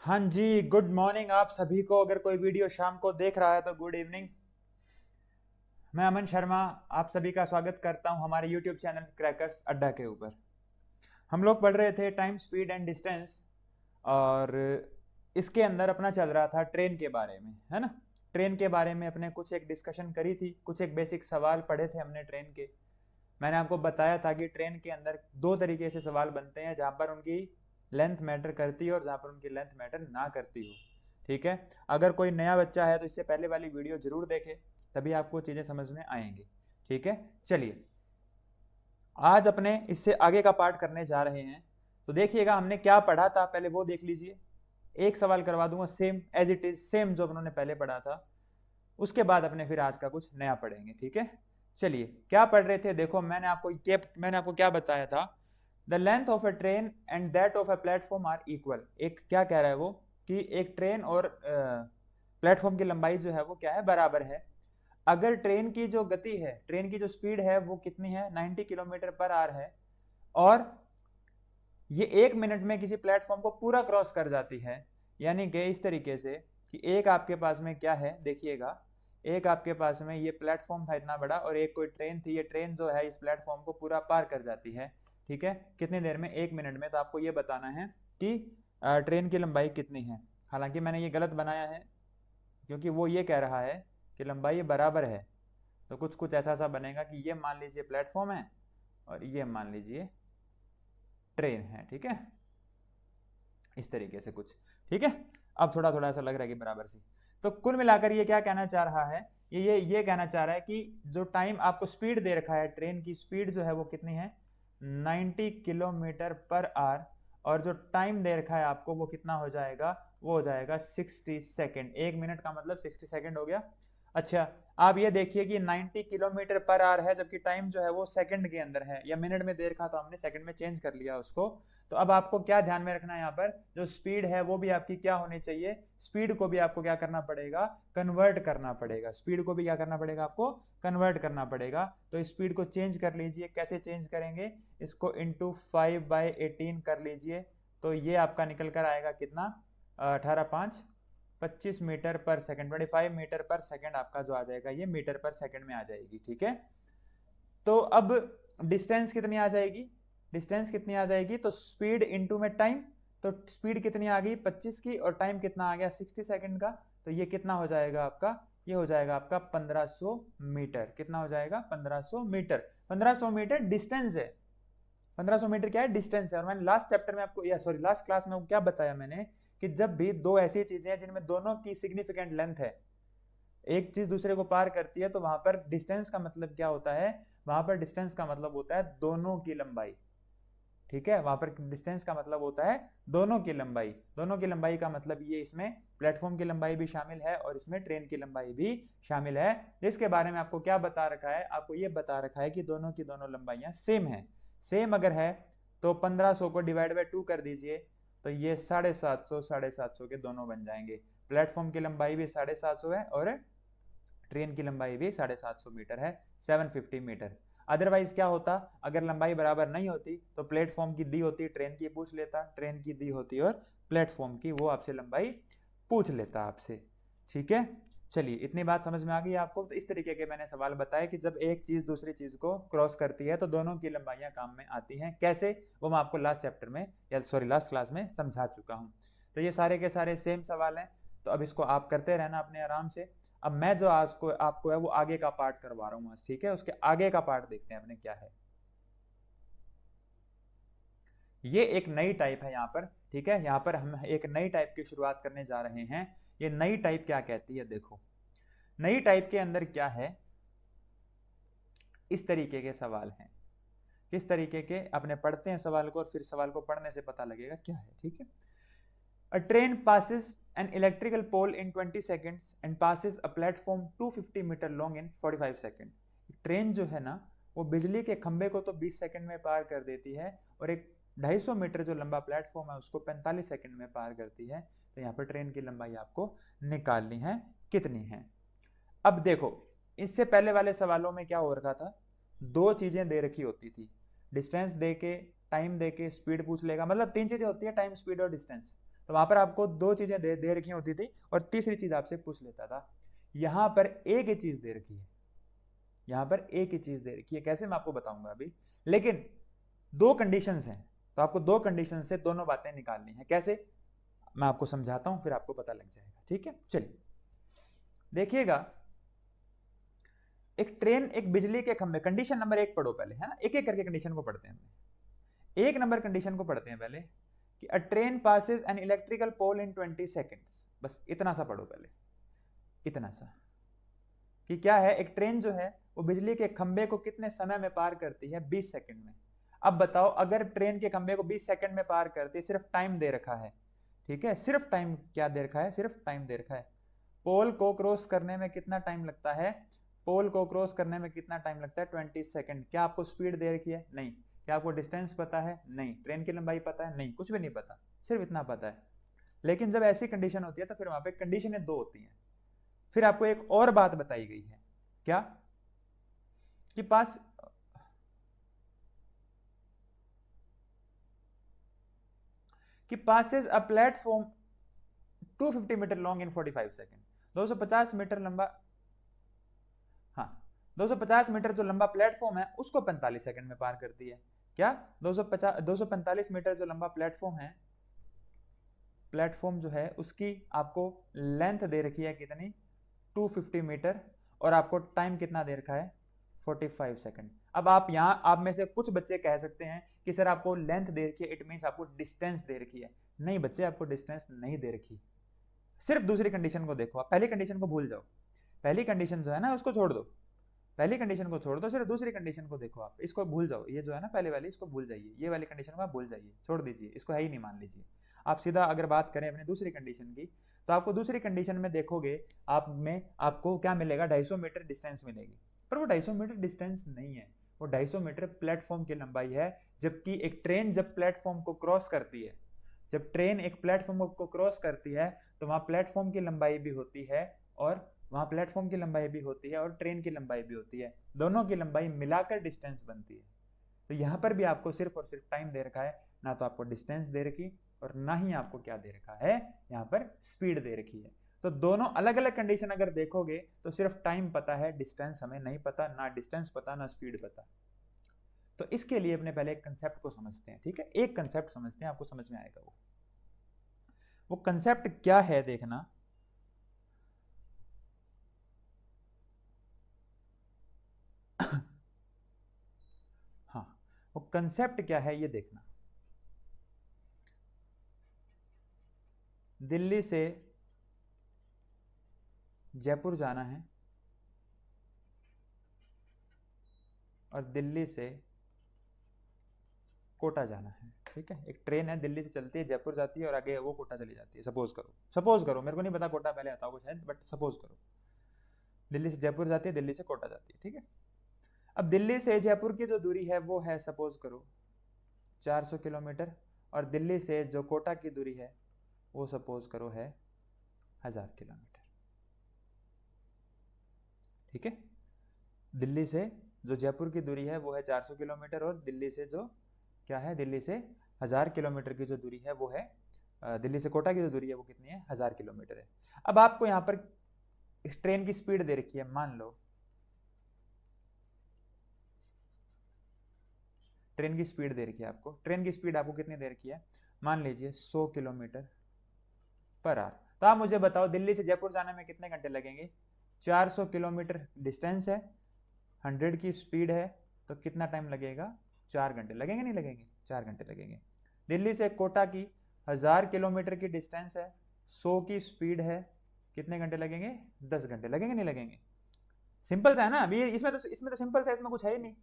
हाँ जी, good morning आप सभी को। अगर कोई वीडियो शाम को देख रहा है तो गुड इवनिंग। मैं अमन शर्मा आप सभी का स्वागत करता हूं हमारे यूट्यूब चैनल क्रैकर्स अड्डा के ऊपर। हम लोग पढ़ रहे थे टाइम, स्पीड एंड डिस्टेंस, और इसके अंदर अपना चल रहा था ट्रेन के बारे में, है ना। ट्रेन के बारे में अपने कुछ एक डिस्कशन करी थी, कुछ एक बेसिक सवाल पढ़े थे हमने ट्रेन के। मैंने आपको बताया था कि ट्रेन के अंदर दो तरीके से सवाल बनते हैं, जहां पर उनकी लेंथ मैटर करती है और जहां पर उनकी लेंथ मैटर ना करती हो। ठीक है। अगर कोई नया बच्चा है तो इससे पहले वाली वीडियो जरूर देखे, तभी आपको चीजें समझ में आएंगी। ठीक है। चलिए, आज अपने इससे आगे का पार्ट करने जा रहे हैं। तो देखिएगा हमने क्या पढ़ा था, पहले वो देख लीजिए। एक सवाल करवा दूंगा same as it is, same जो उन्होंने पहले पढ़ा था। उसके बाद अपने फिर आज का कुछ नया पढ़ेंगे। ठीक है। चलिए, क्या पढ़ रहे थे, देखो मैंने आपको क्या बताया था। The length of a train and that of a platform are equal. एक क्या कह रहा है वो, कि एक ट्रेन और प्लेटफॉर्म की लंबाई जो है वो क्या है, बराबर है। अगर ट्रेन की जो गति है, ट्रेन की जो स्पीड है वो कितनी है, 90 किलोमीटर पर आवर है, और ये 1 मिनट में किसी प्लेटफॉर्म को पूरा क्रॉस कर जाती है। यानी कि इस तरीके से कि एक आपके पास में क्या है, देखिएगा, एक आपके पास में ये प्लेटफॉर्म था इतना बड़ा, और एक कोई ट्रेन थी। ये ट्रेन जो है इस प्लेटफॉर्म को पूरा पार कर जाती है। ठीक है। कितनी देर में, 1 मिनट में। तो आपको ये बताना है कि ट्रेन की लंबाई कितनी है। हालांकि मैंने ये गलत बनाया है, क्योंकि वो ये कह रहा है कि लंबाई बराबर है। तो कुछ कुछ ऐसा सा बनेगा कि ये मान लीजिए प्लेटफॉर्म है और ये मान लीजिए ट्रेन है। ठीक है, इस तरीके से कुछ। ठीक है। अब थोड़ा थोड़ा ऐसा लग रहा है कि बराबर सी। तो कुल मिलाकर ये क्या कहना चाह रहा है, ये कहना चाह रहा है कि जो टाइम आपको स्पीड दे रखा है, ट्रेन की स्पीड जो है वो कितनी है, 90 किलोमीटर पर आवर। और जो टाइम दे रखा है आपको वो कितना हो जाएगा, वो हो जाएगा 60 सेकेंड। 1 मिनट का मतलब 60 सेकेंड हो गया। अच्छा, आप ये देखिए कि 90 किलोमीटर पर आवर है, जबकि टाइम जो है वो सेकंड के अंदर है, या मिनट में दे रखा तो हमने सेकंड में चेंज कर लिया उसको। तो अब आपको क्या ध्यान में रखना है, यहाँ पर जो स्पीड है वो भी आपकी क्या होनी चाहिए, स्पीड को भी आपको क्या करना पड़ेगा, कन्वर्ट करना पड़ेगा। स्पीड को भी क्या करना पड़ेगा, आपको कन्वर्ट करना पड़ेगा। तो स्पीड को चेंज कर लीजिए। कैसे चेंज करेंगे, इसको इंटू 5/18 कर लीजिए। तो ये आपका निकल कर आएगा कितना, 18×5 25 मीटर पर सेकंड, 25 मीटर पर सेकंड आपका जो आ जाएगा, ये मीटर पर सेकंड में आ जाएगी। ठीक है। तो अब डिस्टेंस कितनी आ जाएगी, डिस्टेंस कितनी आ जाएगी, तो स्पीड इनटू में टाइम। तो स्पीड कितनी आ गई 25 की, और टाइम कितना आ गया 60 सेकंड का। तो ये कितना हो जाएगा आपका, ये हो जाएगा आपका 1500 मीटर। कितना हो जाएगा, 1500 मीटर। 1500 मीटर डिस्टेंस है। 1500 मीटर क्या है, डिस्टेंस है। और मैंने लास्ट चैप्टर में आपको, या सॉरी लास्ट क्लास में आपको क्या बताया मैंने, कि जब भी दो ऐसी चीजें हैं जिनमें दोनों की सिग्निफिकेंट लेंथ है, एक चीज दूसरे को पार करती है, तो वहां पर डिस्टेंस का मतलब क्या होता है, वहां पर डिस्टेंस का मतलब होता है दोनों की लंबाई। ठीक है, वहां पर डिस्टेंस का मतलब होता है दोनों की लंबाई। दोनों की लंबाई का मतलब ये, इसमें प्लेटफॉर्म की लंबाई भी शामिल है और इसमें ट्रेन की लंबाई भी शामिल है। जिसके बारे में आपको क्या बता रखा है, आपको ये बता रखा है कि दोनों की दोनों लंबाइयां सेम है। सेम अगर है तो 1500 को डिवाइड बाय 2 कर दीजिए, तो ये 750 750 के दोनों बन जाएंगे। प्लेटफॉर्म की लंबाई भी 750 है और ट्रेन की लंबाई भी 750 मीटर है, 750 मीटर। अदरवाइज क्या होता, अगर लंबाई बराबर नहीं होती तो प्लेटफॉर्म की दी होती, ट्रेन की पूछ लेता, ट्रेन की दी होती और प्लेटफॉर्म की, वो आपसे लंबाई पूछ लेता आपसे। ठीक है। चलिए, इतनी बात समझ में आ गई आपको। तो इस तरीके के मैंने सवाल बताया कि जब एक चीज दूसरी चीज को क्रॉस करती है तो दोनों की लंबाइयां काम में आती हैं। कैसे, वो मैं आपको लास्ट चैप्टर में, या सॉरी लास्ट क्लास में समझा चुका हूं। तो ये सारे के सारे सेम सवाल हैं। तो अब इसको आप करते रहना अपने आराम से। अब मैं जो आज को आपको है वो आगे का पार्ट करवा रहा हूँ आज। ठीक है, उसके आगे का पार्ट देखते हैं अपने क्या है। ये एक नई टाइप है यहाँ पर। ठीक है, यहाँ पर हम एक नई टाइप की शुरुआत करने जा रहे हैं। ये नई टाइप क्या कहती है, देखो। नई टाइप के अंदर क्या है, इस तरीके के सवाल हैं। किस तरीके के, अपने पढ़ते हैं सवाल को और फिर सवाल को पढ़ने से पता लगेगा क्या है। ठीक है। A train passes an electrical pole in 20 seconds and passes a platform 250 metre long in 45 second. Train जो है ना, वो बिजली के खंबे को तो 20 सेकंड में पार कर देती है, और एक 250 मीटर जो लंबा प्लेटफॉर्म है उसको 45 सेकंड में पार करती है। तो यहाँ पर ट्रेन की लंबाई आपको निकालनी है, कितनी है। अब देखो, इससे पहले वाले सवालों में क्या हो रखा था, दो चीजें दे रखी होती थी, डिस्टेंस दे के, टाइम दे के, स्पीड पूछ लेगा। मतलब तीन चीजें होती है, टाइम, स्पीड और डिस्टेंस। तो वहां पर आपको दो चीजें दे रखी होती थी और तीसरी चीज आपसे पूछ लेता था। यहां पर एक ही चीज दे रखी है, यहां पर एक ही चीज दे रखी है, कैसे मैं आपको बताऊंगा अभी, लेकिन दो कंडीशंस हैं, तो आपको दो कंडीशन से दोनों बातें निकालनी है। कैसे, मैं आपको समझाता हूं, फिर आपको पता लग जाएगा। ठीक है, चलिए देखिएगा। एक ट्रेन एक बिजली के खंभे, कंडीशन नंबर एक पढ़ो पहले, है ना, एक एक करके कंडीशन को पढ़ते हैं हम। एक नंबर कंडीशन को पढ़ते हैं पहले कि a train passes an electrical pole in 20 seconds. बस इतना सा पढ़ो पहले, इतना सा, कि क्या है, एक ट्रेन जो है वो बिजली के खंभे को कितने समय में पार करती है, 20 सेकंड में। अब बताओ, अगर ट्रेन के खंभे को 20 सेकंड में पार करती है, सिर्फ टाइम दे रखा है, ठीक है, सिर्फ टाइम क्या दे रखा है, सिर्फ टाइम दे रखा है। पोल को क्रॉस करने में कितना टाइम लगता है, पोल को क्रॉस करने में कितना टाइम लगता है, 20 सेकंड। क्या आपको स्पीड दे रखी है, नहीं। क्या आपको डिस्टेंस पता है, नहीं। ट्रेन की लंबाई पता है, नहीं, कुछ भी नहीं पता, सिर्फ इतना पता है। लेकिन जब ऐसी कंडीशन होती है तो फिर वहां पे कंडीशनें दो होती हैं। फिर आपको एक और बात बताई गई है, क्या, कि पास कि passes a platform 250 metre long in 45 second. 250 metre लंबा, हाँ, 250 मीटर जो लंबा प्लेटफॉर्म है उसको 45 सेकंड में पार करती है। क्या, 245 मीटर जो लंबा प्लेटफॉर्म है, प्लेटफॉर्म जो है उसकी आपको लेंथ दे रखी है कितनी, 250 मीटर, और आपको टाइम कितना दे रखा है, 45 सेकंड। अब आप में से कुछ बच्चे कह सकते हैं कि सर आपको लेंथ दे रखी है, इट मींस आपको डिस्टेंस दे रखी है। नहीं बच्चे, आपको डिस्टेंस नहीं दे रखी। सिर्फ दूसरी कंडीशन को देखो, आप पहली कंडीशन को भूल जाओ, पहली कंडीशन जो है ना उसको छोड़ दो, पहली कंडीशन को छोड़ दो, सिर्फ दूसरी कंडीशन को देखो। आप इसको भूल जाओ, ये जो है ना पहले वाली, इसको भूल जाइए, ये वाली कंडीशन को आप भूल जाइए, छोड़ दीजिए, इसको है ही नहीं मान लीजिए। आप सीधा अगर बात करें अपनी दूसरी कंडीशन की, तो आपको दूसरी कंडीशन में देखोगे, आपको क्या मिलेगा, 250 मीटर डिस्टेंस मिलेगी। पर वो 250 मीटर डिस्टेंस नहीं है, वो 250 मीटर प्लेटफॉर्म की लंबाई है। जबकि एक ट्रेन जब प्लेटफॉर्म को क्रॉस करती है, जब ट्रेन एक प्लेटफॉर्म को क्रॉस करती है, तो वहां प्लेटफॉर्म की लंबाई भी होती है, और वहां प्लेटफॉर्म की लंबाई भी होती है और ट्रेन की लंबाई भी होती है, दोनों की लंबाई मिलाकर डिस्टेंस बनती है। तो यहां पर भी आपको सिर्फ और सिर्फ टाइम दे रखा है, ना तो आपको डिस्टेंस दे रखी और ना ही आपको क्या दे रखा है, यहाँ पर स्पीड दे रखी है। तो दोनों अलग अलग कंडीशन अगर देखोगे तो सिर्फ टाइम पता है, डिस्टेंस हमें नहीं पता, ना डिस्टेंस पता ना स्पीड पता। तो इसके लिए अपने पहले एक कंसेप्ट को समझते हैं, ठीक है, एक कंसेप्ट समझते हैं, आपको समझ में आएगा। वो कंसेप्ट क्या है देखना, हाँ, वो कंसेप्ट क्या है ये देखना। दिल्ली से जयपुर जाना है और दिल्ली से कोटा जाना है, ठीक है। एक ट्रेन है, दिल्ली से चलती है, जयपुर जाती है और आगे वो कोटा चली जाती है। सपोज करो, मेरे को नहीं पता कोटा पहले आता होगा शायद, बट सपोज करो दिल्ली से जयपुर जाती है, दिल्ली से कोटा जाती है, ठीक है। अब दिल्ली से जयपुर की जो दूरी है वो है, सपोज करो 400 किलोमीटर, और दिल्ली से जो कोटा की दूरी है वो सपोज करो है 1000 किलोमीटर, ठीक है। दिल्ली से जो जयपुर की दूरी है वो है 400 किलोमीटर, और दिल्ली से जो क्या है, दिल्ली से 1000 किलोमीटर की जो दूरी है वो है, दिल्ली से कोटा की जो दूरी है वो कितनी है, 1000 किलोमीटर है। अब आपको यहाँ पर इस ट्रेन की स्पीड दे रखी है, मान लो ट्रेन की स्पीड दे रखी है आपको, ट्रेन की स्पीड आपको कितनी दे रखी है, मान लीजिए 100 किलोमीटर पर आवर। तो आप मुझे बताओ दिल्ली से जयपुर जाने में कितने घंटे लगेंगे, 400 किलोमीटर डिस्टेंस है, 100 की स्पीड है, तो कितना टाइम लगेगा, 4 घंटे लगेंगे, नहीं लगेंगे, 4 घंटे लगेंगे। दिल्ली से कोटा की 1000 किलोमीटर की डिस्टेंस है, 100 की स्पीड है, कितने घंटे लगेंगे, 10 घंटे लगेंगे, नहीं लगेंगे। सिंपल सा है ना, अभी इसमें तो सिंपल सा, इसमें कुछ है ही नहीं,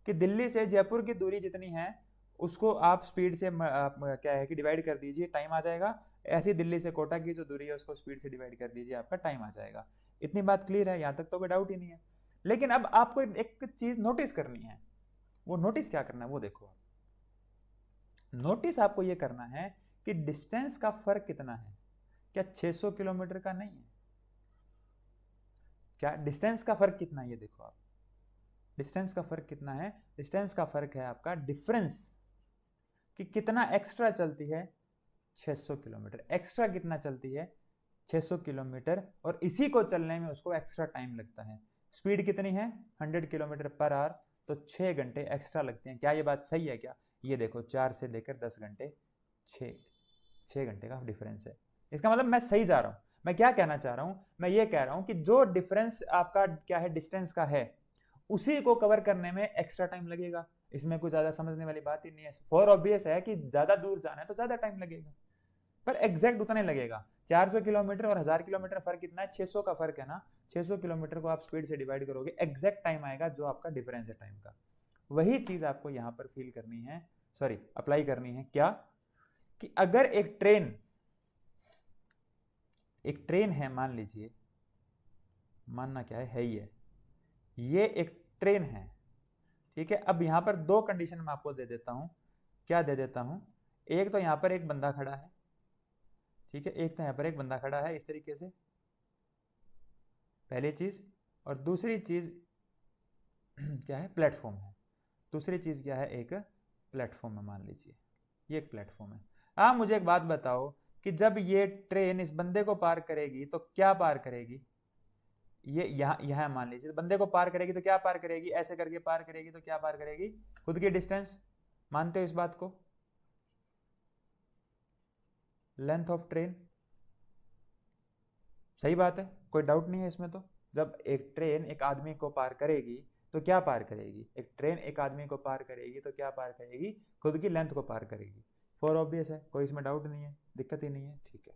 कि दिल्ली से जयपुर की दूरी जितनी है उसको आप स्पीड से क्या है कि डिवाइड कर दीजिए, टाइम आ जाएगा। ऐसी दिल्ली से कोटा की जो दूरी है उसको स्पीड से डिवाइड कर दीजिए, आपका टाइम आ जाएगा। इतनी बात क्लियर है, यहां तक तो कोई डाउट ही नहीं है। लेकिन अब आपको एक चीज नोटिस करनी है, वो नोटिस क्या करना है वो देखो। नोटिस आपको ये करना है कि डिस्टेंस का फर्क कितना है, क्या 600 किलोमीटर का नहीं है, क्या डिस्टेंस का फर्क कितना है, ये देखो आप, डिस्टेंस का फर्क कितना है, डिस्टेंस का फर्क है आपका डिफरेंस, कि कितना एक्स्ट्रा चलती है 600 किलोमीटर। एक्स्ट्रा कितना चलती है? 600 किलोमीटर, और इसी को चलने में उसको एक्स्ट्रा टाइम लगता है। स्पीड कितनी है? 100 किलोमीटर पर आवर, तो 6 घंटे एक्स्ट्रा लगते हैं। क्या ये बात सही है क्या? ये देखो 4 से लेकर 10 घंटे, 6 घंटे का डिफरेंस है। इसका मतलब मैं सही जा रहा हूं। मैं क्या कहना चाह रहा हूं? मैं ये कह रहा हूं कि जो डिफरेंस आपका क्या है, डिस्टेंस का है, उसी को कवर करने में एक्स्ट्रा टाइम लगेगा। इसमें कुछ ज्यादा समझने वाली बात ही नहीं है। फॉर ऑब्वियस है कि ज्यादा दूर जाना है तो ज्यादा टाइम लगेगा, पर एग्जैक्ट उतना ही लगेगा। 400 किलोमीटर और 1000 किलोमीटर फर्क कितना है? 600 का फर्क है ना। 600 किलोमीटर को आप स्पीड से डिवाइड करोगे, एग्जैक्ट टाइम आएगा जो आपका डिफरेंस है टाइम का। वही चीज आपको यहां पर फील करनी है, सॉरी अप्लाई करनी है। क्या कि अगर एक ट्रेन है, मान लीजिए, मानना क्या है ही है, ये एक ट्रेन है, ठीक है। अब यहां पर दो कंडीशन मैं आपको दे देता हूं। क्या दे देता हूं? एक तो यहां पर एक बंदा खड़ा है, ठीक है, एक तो यहां पर एक बंदा खड़ा है इस तरीके से, पहली चीज। और दूसरी चीज क्या है? प्लेटफॉर्म है। दूसरी चीज क्या है? एक प्लेटफॉर्म है, मान लीजिए ये एक प्लेटफॉर्म है। आप मुझे एक बात बताओ कि जब ये ट्रेन इस बंदे को पार करेगी तो क्या पार करेगी? ये यहां मान लीजिए बंदे को पार करेगी तो क्या पार करेगी? ऐसे करके पार करेगी तो क्या पार करेगी? खुद की डिस्टेंस। मानते हो इस बात को? Length of train. सही बात है, कोई डाउट नहीं है इसमें। तो जब एक ट्रेन एक आदमी को पार करेगी तो क्या पार करेगी? एक ट्रेन एक आदमी को पार करेगी तो क्या पार करेगी? खुद की लेंथ को पार करेगी। फॉर ऑब्वियस है, कोई इसमें डाउट नहीं है, दिक्कत ही नहीं है, ठीक है।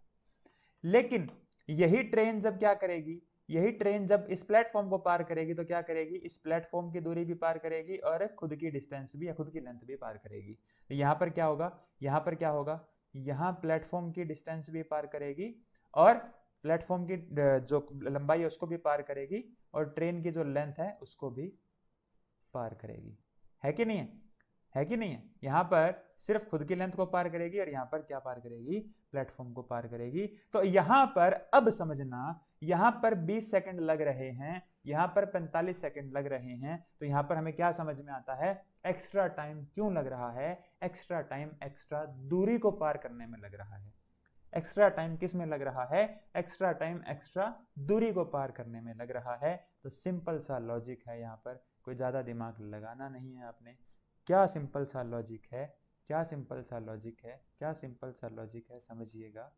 लेकिन यही ट्रेन जब क्या करेगी? यही ट्रेन जब इस प्लेटफॉर्म को पार करेगी तो क्या करेगी? इस प्लेटफॉर्म की दूरी भी पार करेगी और खुद की डिस्टेंस भी या खुद की लेंथ भी पार करेगी। तो यहां पर क्या होगा? यहां पर क्या होगा? यहां प्लेटफॉर्म की डिस्टेंस भी पार करेगी और प्लेटफॉर्म की जो लंबाई है उसको भी पार करेगी, और ट्रेन की जो लेंथ है उसको भी पार करेगी। है कि नहीं है? है कि नहीं है? यहां पर सिर्फ खुद की लेंथ को पार करेगी और यहां पर क्या पार करेगी? प्लेटफॉर्म को पार करेगी। तो यहां पर अब समझना, यहां पर 20 सेकंड लग रहे हैं, यहां पर 45 सेकंड लग रहे हैं, तो यहां पर हमें क्या समझ में आता है? एक्स्ट्रा टाइम क्यों लग रहा है? एक्स्ट्रा टाइम एक्स्ट्रा दूरी को पार करने में लग रहा है। एक्स्ट्रा टाइम किस में लग रहा है? एक्स्ट्रा टाइम एक्स्ट्रा दूरी को पार करने में लग रहा है। तो सिंपल सा लॉजिक है, यहाँ पर कोई ज्यादा दिमाग लगाना नहीं है आपने। क्या सिंपल सा लॉजिक है, क्या सिंपल सा लॉजिक है, क्या सिंपल सा लॉजिक है, समझिएगा।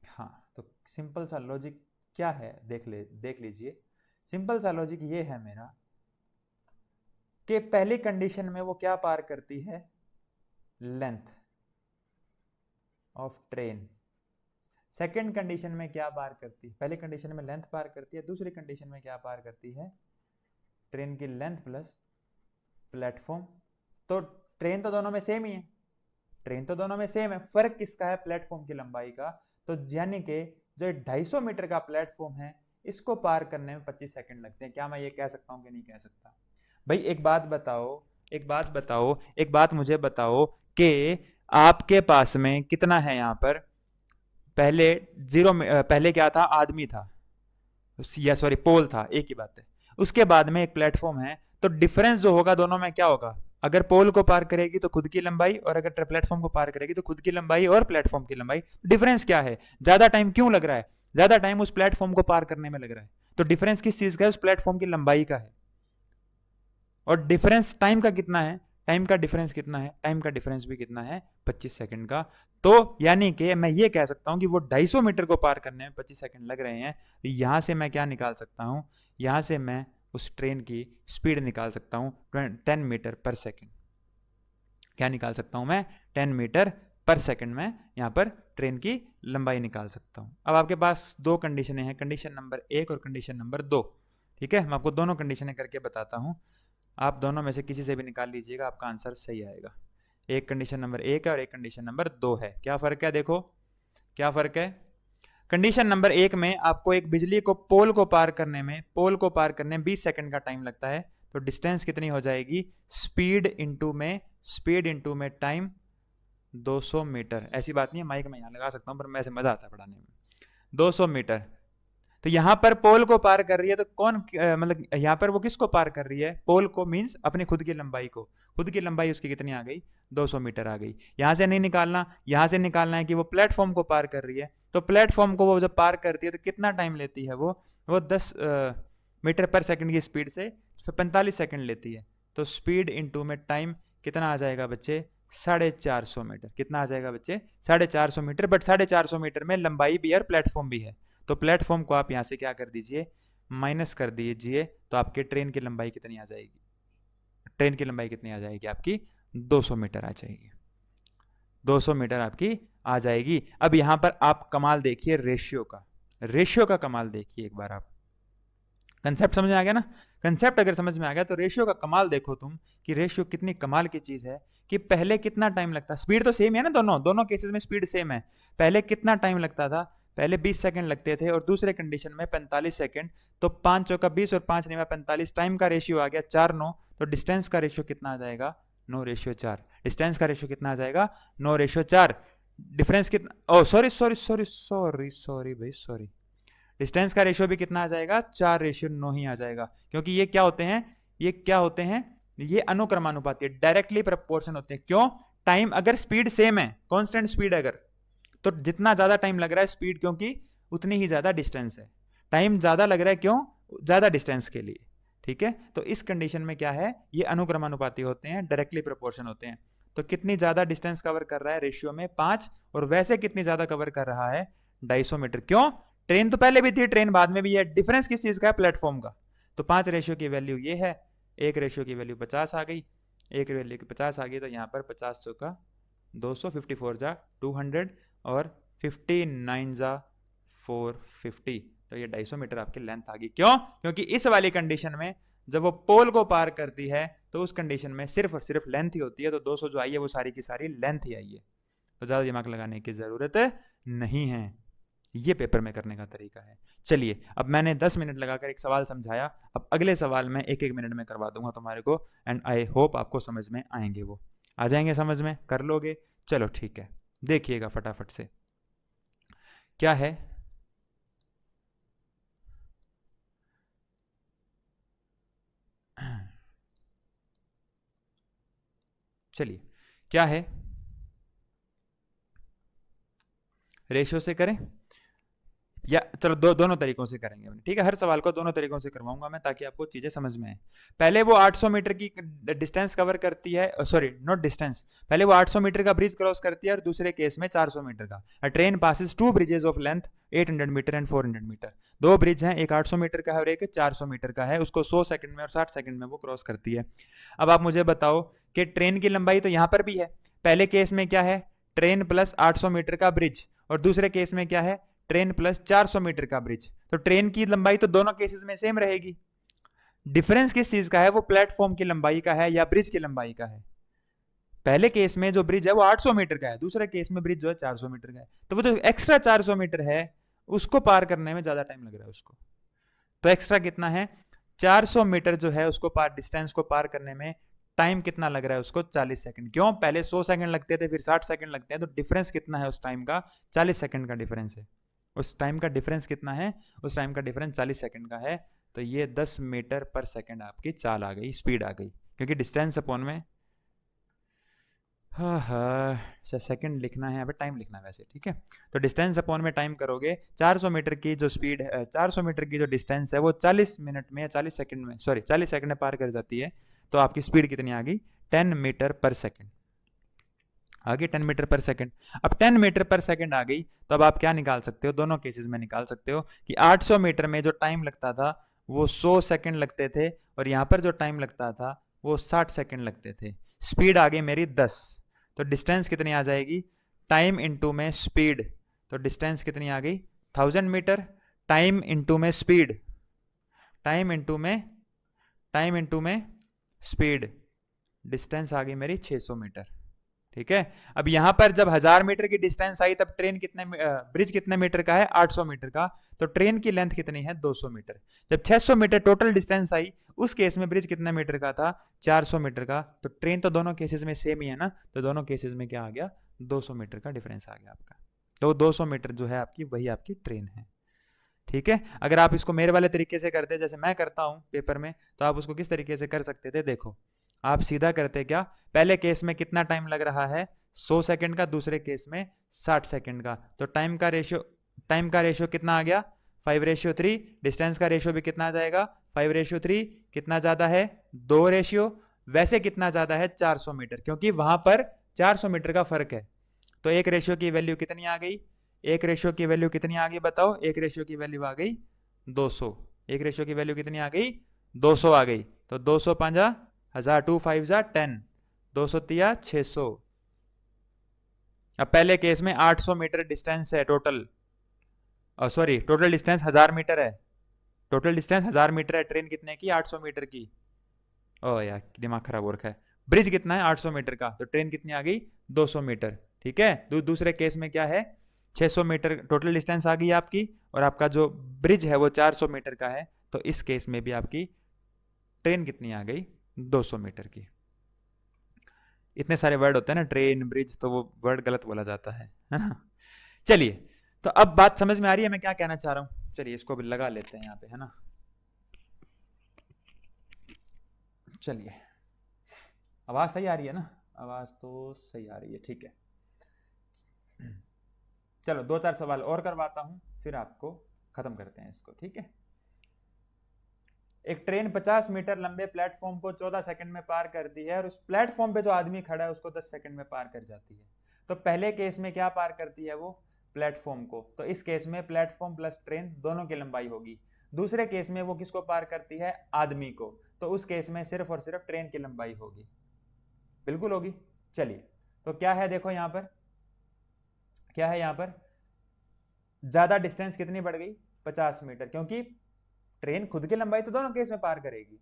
हाँ, तो सिंपल सा लॉजिक क्या है देख लीजिए। सिंपल सा लॉजिक ये है मेरा कि पहली कंडीशन में वो क्या पार करती है? Length of train. Second condition में क्या पार करती है? पहली कंडीशन में लेंथ पार करती है, दूसरी कंडीशन में क्या पार करती है? ट्रेन की लेंथ प्लस प्लेटफॉर्म। तो ट्रेन तो दोनों में सेम ही है, ट्रेन तो दोनों में सेम है, फर्क किसका है? प्लेटफॉर्म की लंबाई का। तो यानी कि जो 250 मीटर का प्लेटफॉर्म है, इसको पार करने में 25 सेकंड लगते हैं। क्या मैं ये कह सकता हूं कि नहीं कह सकता? भाई एक बात बताओ, एक बात बताओ, एक बात मुझे बताओ कि आपके पास में कितना है यहां पर? पहले पहले क्या था? आदमी था, या सॉरी पोल था, एक ही बात है। उसके बाद में एक प्लेटफॉर्म है, तो डिफरेंस जो होगा दोनों में क्या होगा? अगर पोल को पार करेगी तो खुद की लंबाई, और अगर प्लेटफॉर्म को पार करेगी तो खुद की लंबाई और प्लेटफॉर्म की लंबाई। डिफरेंस क्या है? ज्यादा टाइम क्यों लग रहा है? ज्यादा टाइम उस प्लेटफॉर्म को पार करने में लग रहा है। तो डिफरेंस किस चीज का है? उस प्लेटफॉर्म की लंबाई का है। और डिफरेंस टाइम का कितना है? टाइम का डिफरेंस कितना है? टाइम का डिफरेंस भी कितना है? 25 सेकंड का। तो यानी कि मैं ये कह सकता हूं कि वो 250 मीटर को पार करने में 25 सेकंड लग रहे हैं। तो यहां से मैं क्या निकाल सकता हूं? यहां से मैं उस ट्रेन की स्पीड निकाल सकता हूं 10 मीटर पर सेकंड। क्या निकाल सकता हूं मैं? 10 मीटर पर सेकंड में यहां पर ट्रेन की लंबाई निकाल सकता हूं। अब आपके पास दो कंडीशनें हैं, कंडीशन नंबर 1 और कंडीशन नंबर 2। ठीक है, मैं आपको दोनों कंडीशनें करके बताता हूं। आप दोनों में से किसी से भी निकाल लीजिएगा, आपका आंसर सही आएगा। एक कंडीशन नंबर 1 है और एक कंडीशन नंबर 2 है। क्या फर्क है? देखो क्या फर्क है। कंडीशन नंबर 1 में आपको एक बिजली को पोल को पार करने में 20 सेकंड का टाइम लगता है। तो डिस्टेंस कितनी हो जाएगी? स्पीड इंटू में टाइम 200 मीटर। ऐसी बात नहीं है, माइक में यहाँ लगा सकता हूँ, पर मैं ऐसे मजा आता है पढ़ाने में। 200 मीटर, तो यहाँ पर पोल को पार कर रही है, तो कौन मतलब यहाँ पर वो किसको पार कर रही है? पोल को, मीन्स अपनी खुद की लंबाई को। खुद की लंबाई उसकी कितनी आ गई? 200 मीटर आ गई। यहाँ से नहीं निकालना, यहाँ से निकालना है कि वो प्लेटफॉर्म को पार कर रही है। तो प्लेटफॉर्म को वो जब पार करती है तो कितना टाइम लेती है? वो 10 मीटर पर सेकंड की स्पीड से 45 सेकंड लेती है। तो स्पीड इंटू में टाइम कितना आ जाएगा बच्चे? 450 मीटर। कितना आ जाएगा बच्चे? 450 मीटर। बट 450 मीटर में लंबाई भी है और प्लेटफॉर्म भी है, तो प्लेटफॉर्म को आप यहाँ से क्या कर दीजिए? माइनस कर दीजिए। तो आपके ट्रेन की लंबाई कितनी आ जाएगी? ट्रेन की लंबाई कितनी आ जाएगी आपकी? 200 मीटर आ जाएगी। 200 मीटर आपकी आ जाएगी। अब यहां पर आप कमाल देखिए रेशियो का। रेशियो का कमाल देखिए एक बार आप। कंसेप्ट समझ में आ गया ना? कंसेप्ट अगर समझ में आ गया तो रेशियो का कमाल देखो तुम, कि रेशियो कितनी कमाल की चीज है। कि पहले कितना टाइम लगता, स्पीड तो सेम है ना, दोनों केसेस में स्पीड सेम है। पहले कितना टाइम लगता था? पहले 20 सेकंड लगते थे, और दूसरे कंडीशन में 45 सेकंड। तो 5 चौका 20 और 5 9 45। टाइम का रेशियो आ गया 4:9। तो डिस्टेंस का रेशियो कितना आ जाएगा? 9:4। डिस्टेंस का रेशियो कितना आ जाएगा? 9:4। डिफरेंस कितना? Oh sorry sorry sorry sorry sorry भाई सॉरी। डिस्टेंस का रेशियो भी कितना आ जाएगा? 4:9 ही आ जाएगा। क्योंकि ये क्या होते हैं? ये क्या होते हैं? ये अनुक्रमानुपाती है, डायरेक्टली प्रोपोर्शन होते हैं। क्यों? टाइम अगर स्पीड सेम है, कांस्टेंट स्पीड अगर, तो जितना ज्यादा टाइम लग रहा है स्पीड, क्योंकि उतनी ही ज्यादा डिस्टेंस है। टाइम ज्यादा लग रहा है क्यों? ज्यादा डिस्टेंस के लिए। ठीक है, तो इस कंडीशन में क्या है? ये अनुक्रमानुपाती होते हैं, डायरेक्टली प्रोपोर्शन होते हैं। तो कितनी ज्यादा डिस्टेंस कवर कर रहा है रेशियो में? 5। और वैसे कितनी ज्यादा कवर कर रहा है? 250 मीटर। क्यों? ट्रेन तो पहले भी थी, ट्रेन बाद में भी है। डिफरेंस किस चीज का है? प्लेटफॉर्म का। तो 5 रेशियो की वैल्यू ये है, 1 रेशियो की वैल्यू 50 आ गई। 1 वैल्यू की 50 आ गई, तो यहाँ पर 50 चौका 200, 54 जा 200, और 59 जा 450। तो ये 250 मीटर आपकी लेंथ आ गई। क्यों? क्योंकि इस वाली कंडीशन में जब वो पोल को पार करती है, तो उस कंडीशन में सिर्फ और सिर्फ लेंथ ही होती है। तो 200 जो आई है वो सारी की सारी लेंथ ही आई है। तो ज्यादा दिमाग लगाने की जरूरत नहीं है। ये पेपर में करने का तरीका है। चलिए, अब मैंने 10 मिनट लगाकर एक सवाल समझाया। अब अगले सवाल मैं 1-1 मिनट में करवा दूंगा तुम्हारे को, एंड आई होप आपको समझ में आएंगे। वो आ जाएंगे समझ में? कर लोगे? चलो ठीक है, देखिएगा फटाफट से क्या है। चलिए, क्या है? रेशियो से करें या चलो दोनों तरीकों से करेंगे। ठीक है, हर सवाल को दोनों तरीकों से करवाऊंगा मैं, ताकि आपको चीजें समझ में आए। पहले वो 800 मीटर की डिस्टेंस कवर करती है, सॉरी नॉट डिस्टेंस, पहले वो 800 मीटर का ब्रिज क्रॉस करती है, और दूसरे केस में 400 मीटर का। A train passes 2 bridges of length 800 metre and 400 metre. 2 bridge हैं, एक 800 मीटर का है और एक 400 मीटर का है। उसको 100 सेकंड में और 60 सेकंड में वो क्रॉस करती है। अब आप मुझे बताओ कि ट्रेन की लंबाई तो यहां पर भी है। पहले केस में क्या है? ट्रेन प्लस 800 मीटर का ब्रिज, और दूसरे केस में क्या है? ट्रेन प्लस 400 मीटर का ब्रिज। तो ट्रेन की लंबाई तो दोनों केसेस में सेम रहेगी। डिफरेंस किस चीज का है? वो प्लेटफॉर्म की लंबाई का है या ब्रिज की लंबाई का है। पहले केस में जो ब्रिज है वो 800 मीटर का है, दूसरे केस में ब्रिज जो है 400 मीटर का है। तो वो जो एक्स्ट्रा 400 मीटर है उसको पार करने में ज्यादा टाइम लग रहा है उसको। तो एक्स्ट्रा कितना है? 400 मीटर जो है उसको पार, डिस्टेंस को पार करने में टाइम कितना लग रहा है उसको? 40 सेकंड। क्यों? पहले 100 सेकंड लगते थे, फिर 60 सेकंड लगते हैं। तो डिफरेंस कितना है उस टाइम का? 40 सेकंड का डिफरेंस है। उस टाइम का डिफरेंस कितना है? उस टाइम का डिफरेंस 40 सेकंड का है। तो ये 10 मीटर पर सेकंड आपकी चाल आ गई, स्पीड आ गई। क्योंकि डिस्टेंस अपॉन में, हाँ हाँ सेकंड लिखना है, अब टाइम लिखना है वैसे। ठीक है, तो डिस्टेंस अपॉन में टाइम करोगे। 400 मीटर की जो स्पीड है, 400 मीटर की जो डिस्टेंस है वो 40 मिनट में, 40 सेकंड में, सॉरी 40 सेकंड में पार कर जाती है। तो आपकी स्पीड कितनी आ गई? 10 मीटर पर सेकंड आ गई। 10 मीटर पर सेकंड। अब 10 मीटर पर सेकंड आ गई, तो अब आप क्या निकाल सकते हो? दोनों केसेस में निकाल सकते हो कि 800 मीटर में जो टाइम लगता था वो 100 सेकंड लगते थे, और यहां पर जो टाइम लगता था वो 60 सेकंड लगते थे। स्पीड आ गई मेरी 10। तो डिस्टेंस कितनी आ जाएगी? टाइम इंटू में स्पीड। तो डिस्टेंस कितनी आ गई? 1000 मीटर। टाइम इंटू में स्पीड, टाइम इंटू में स्पीड, डिस्टेंस आ गई मेरी 600 मीटर। ठीक है, अब यहां पर जब 1000 मीटर की डिस्टेंस आई, तब ट्रेन कितने, ब्रिज कितने मीटर का है? 800 मीटर का। तो ट्रेन की लेंथ कितनी है? 200 मीटर। जब 600 मीटर टोटल डिस्टेंस आई, उस केस में ब्रिज कितने मीटर का था? 400 मीटर का। तो ट्रेन तो दोनों केसेस में सेम ही है ना, तो दोनों केसेस में क्या आ गया? 200 मीटर का डिफरेंस आ गया आपका। तो 200 मीटर जो है आपकी, वही आपकी ट्रेन है। ठीक है, अगर आप इसको मेरे वाले तरीके से करते जैसे मैं करता हूँ पेपर में, तो आप उसको किस तरीके से कर सकते थे, देखो आप सीधा करते क्या, पहले केस में कितना टाइम लग रहा है 100 सेकंड का, दूसरे केस में 60 सेकंड का, तो टाइम का रेशियो कितना आ गया 5:3, डिस्टेंस का रेशियो भी कितना आ जाएगा 5:3, कितना ज्यादा है 2 रेशियो, वैसे कितना ज्यादा है 400 मीटर, क्योंकि वहां पर 400 मीटर का फर्क है, तो एक रेशियो की वैल्यू कितनी आ गई, एक रेशियो की वैल्यू कितनी आ गई बताओ, एक रेशियो की वैल्यू आ गई 200, एक रेशियो की वैल्यू कितनी आ गई 200 आ गई, तो 200 पांजा 1000, 2 5 जा 10, 200 तिया 600। अब पहले केस में 800 मीटर डिस्टेंस है total, sorry total distance 1000 metre है, टोटल डिस्टेंस 1000 मीटर है, ट्रेन कितने की 800 मीटर की, ओ यार दिमाग खराब हो रखा है, ब्रिज कितना है 800 मीटर का, तो ट्रेन कितनी आ गई 200 मीटर, ठीक है। दूसरे केस में क्या है 600 मीटर टोटल डिस्टेंस आ गई आपकी, और आपका जो ब्रिज है वो 400 मीटर का है, तो इस केस में भी आपकी ट्रेन कितनी आ गई 200 मीटर की। इतने सारे वर्ड होते हैं ना, ट्रेन ब्रिज, तो वो वर्ड गलत बोला जाता है ना। चलिए, तो अब बात समझ में आ रही है मैं क्या कहना चाह रहा हूं, चलिए इसको भी लगा लेते हैं यहाँ पे, है ना। चलिए, आवाज सही आ रही है ना, आवाज तो सही आ रही है, ठीक है। चलो 2-4 सवाल और करवाता हूं, फिर आपको खत्म करते हैं इसको, ठीक है। एक ट्रेन 50 मीटर लंबे प्लेटफॉर्म को 14 सेकंड में पार करती है, और उस प्लेटफॉर्म पे जो आदमी खड़ा है उसको 10 सेकंड में पार कर जाती है। तो पहले केस में क्या पार करती है वो, प्लेटफॉर्म को, तो इस केस में प्लेटफॉर्म प्लस ट्रेन दोनों की लंबाई होगी। दूसरे केस में वो किसको पार करती है, आदमी को, तो उस केस में सिर्फ और सिर्फ ट्रेन की लंबाई होगी, बिल्कुल होगी। चलिए, तो क्या है देखो यहां पर, क्या है यहां पर, ज्यादा डिस्टेंस कितनी बढ़ गई 50 मीटर, क्योंकि ट्रेन खुद की लंबाई तो दोनों केस में पार करेगी,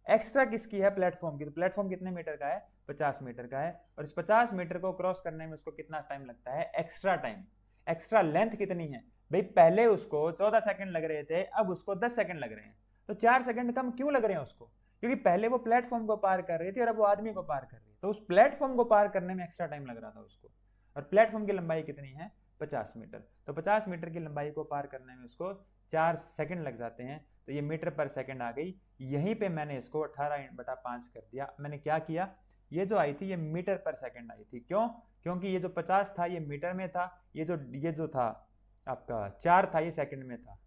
एक्स्ट्रा किसकी है प्लेटफॉर्म की, तो प्लेटफॉर्म कितने मीटर का है 50 मीटर का है, और इस 50 मीटर को क्रॉस करने में उसको कितना टाइम लगता है, एक्स्ट्रा टाइम, एक्स्ट्रा लेंथ कितनी है भाई, पहले उसको 14 सेकंड लग रहे थे, अब उसको 10 सेकंड लग रहे हैं, तो 4 सेकंड कम क्यों लग रहे हैं उसको, क्योंकि पहले वो प्लेटफॉर्म को पार कर रही थी और अब वो आदमी को पार कर रही है, तो उस प्लेटफॉर्म को पार करने में एक्स्ट्रा टाइम लग रहा था उसको, और प्लेटफॉर्म की लंबाई कितनी है 50 मीटर, तो 50 मीटर की लंबाई को पार करने में उसको 4 सेकंड लग जाते हैं, तो ये मीटर पर सेकंड आ गई। यहीं पे मैंने इसको 18/5 कर दिया, मैंने क्या किया, ये जो आई थी ये मीटर पर सेकंड आई थी, क्यों, क्योंकि ये जो 50 था ये मीटर में था, ये जो था आपका 4 था ये सेकंड में था,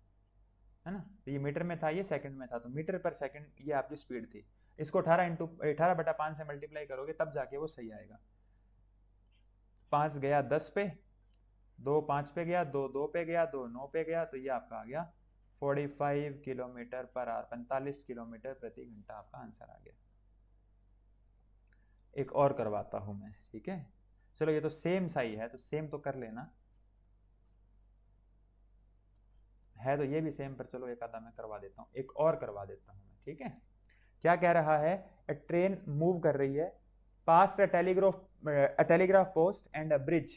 है ना, तो ये मीटर में था ये सेकंड में था, तो मीटर पर सेकंड ये आपकी स्पीड थी, इसको 18/5 से मल्टीप्लाई करोगे तब जाके वो सही आएगा। 5 गया 10 पे, 2 5 पे गया, 2 2 पे गया, 2 9 पे गया, तो ये आपका आ गया 45 किलोमीटर पर आवर, 45 किलोमीटर प्रति घंटा आपका आंसर आ गया। एक और करवाता हूं मैं, ठीक है, चलो ये तो सेम सा ही है, तो सेम तो कर लेना, है तो ये भी सेम, पर चलो एक आधा मैं करवा देता हूँ, एक और करवा देता हूँ मैं, ठीक है। क्या कह रहा है, ए ट्रेन मूव कर रही है pass telegraph post and a bridge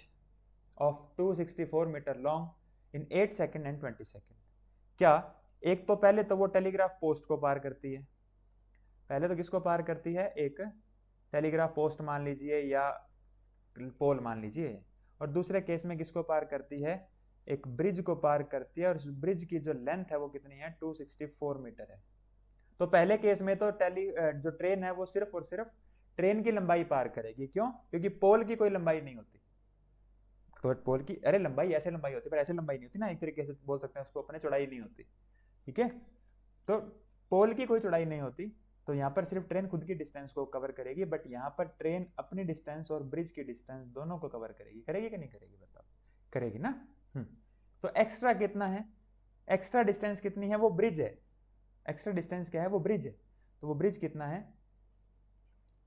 of 264 metre long in 8 second and 20 second. क्या, एक तो पहले तो वो टेलीग्राफ पोस्ट को पार करती है, पहले तो किसको पार करती है, एक टेलीग्राफ पोस्ट मान लीजिए या पोल मान लीजिए, और दूसरे केस में किसको पार करती है, एक ब्रिज को पार करती है, और उस ब्रिज की जो लेंथ है वो कितनी है 264 मीटर है। तो पहले केस में तो जो ट्रेन है वो सिर्फ और सिर्फ ट्रेन की लंबाई पार करेगी, क्यों, क्योंकि पोल की कोई लंबाई नहीं होती, तो पोल की अरे लंबाई ऐसे लंबाई होती है, पर ऐसे लंबाई नहीं होती ना, एक तरीके से बोल सकते हैं उसको, अपने चौड़ाई नहीं होती, ठीक है, तो पोल की कोई चौड़ाई नहीं होती, तो यहाँ पर सिर्फ ट्रेन खुद की डिस्टेंस को कवर करेगी, बट यहाँ पर ट्रेन अपनी डिस्टेंस और ब्रिज की डिस्टेंस दोनों को कवर करेगी, करेगी कि नहीं करेगी बताओ, करेगी ना। तो एक्स्ट्रा कितना है, एक्स्ट्रा डिस्टेंस कितनी है, वो ब्रिज है, एक्स्ट्रा डिस्टेंस क्या है, वो ब्रिज है, तो वो ब्रिज कितना है